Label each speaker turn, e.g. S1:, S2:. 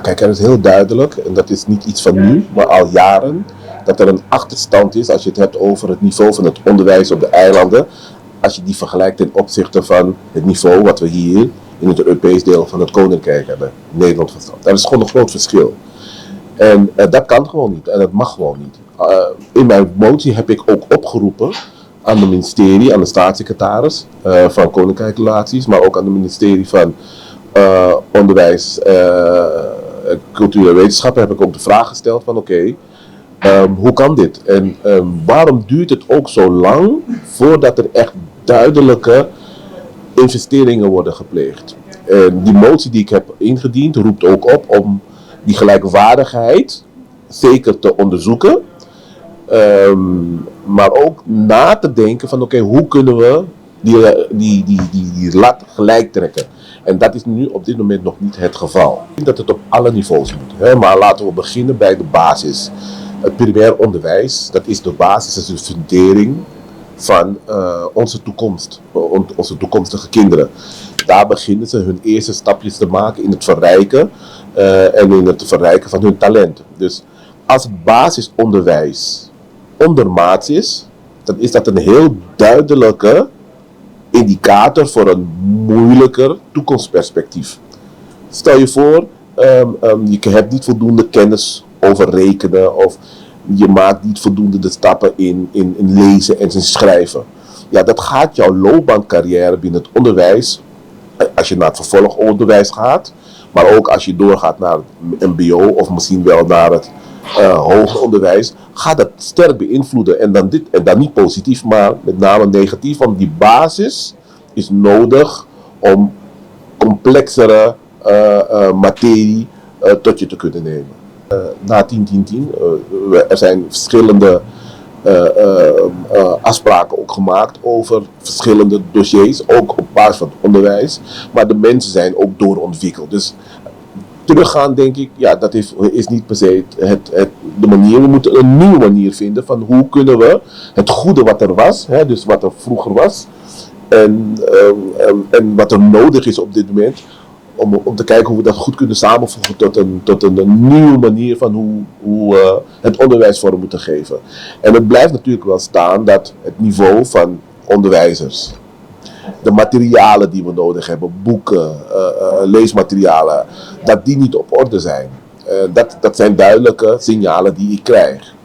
S1: kijk, er is heel duidelijk, en dat is niet iets van nu, maar al jaren, dat er een achterstand is als je het hebt over het niveau van het onderwijs op de eilanden. Als je die vergelijkt ten opzichte van het niveau wat we hier in het Europees deel van het Koninkrijk hebben, Nederland. Dat is gewoon een groot verschil. En dat kan gewoon niet en dat mag gewoon niet. In mijn motie heb ik ook opgeroepen aan het ministerie, aan de staatssecretaris van Koninkrijksrelaties, maar ook aan het ministerie van Onderwijs, Cultuur en Wetenschappen heb ik ook de vraag gesteld van oké, hoe kan dit? En waarom duurt het ook zo lang voordat er echt duidelijke investeringen worden gepleegd? Die motie die ik heb ingediend roept ook op om die gelijkwaardigheid zeker te onderzoeken. Maar ook na te denken van oké, hoe kunnen we die lat gelijk trekken? En dat is nu op dit moment nog niet het geval. Ik denk dat het op alle niveaus moet. Hè? Maar laten we beginnen bij de basis. Het primair onderwijs, dat is de basis, dat is de fundering van onze toekomst, onze toekomstige kinderen. Daar beginnen ze hun eerste stapjes te maken in het verrijken en in het verrijken van hun talent. Dus als het basisonderwijs ondermaats is, dan is dat een heel duidelijke indicator voor een moeilijker toekomstperspectief. Stel je voor, je hebt niet voldoende kennis over rekenen of je maakt niet voldoende de stappen in lezen en in schrijven. Ja, dat gaat jouw loopbaancarrière binnen het onderwijs, als je naar het vervolgonderwijs gaat, maar ook als je doorgaat naar het mbo of misschien wel naar het hoger onderwijs, gaat dat sterk beïnvloeden. En dan niet positief, maar met name negatief, want die basis is nodig om complexere materie tot je te kunnen nemen. Na 10-10-10, er zijn verschillende afspraken ook gemaakt over verschillende dossiers, ook op basis van het onderwijs. Maar de mensen zijn ook doorontwikkeld. Dus teruggaan denk ik, ja, dat is niet per se de manier. We moeten een nieuwe manier vinden van hoe kunnen we het goede wat er was, hè, dus wat er vroeger was, en wat er nodig is op dit moment, om te kijken hoe we dat goed kunnen samenvoegen tot een nieuwe manier van hoe het onderwijs vorm moeten geven. En het blijft natuurlijk wel staan dat het niveau van onderwijzers, de materialen die we nodig hebben, boeken, leesmaterialen, dat die niet op orde zijn. Dat zijn duidelijke signalen die ik krijg.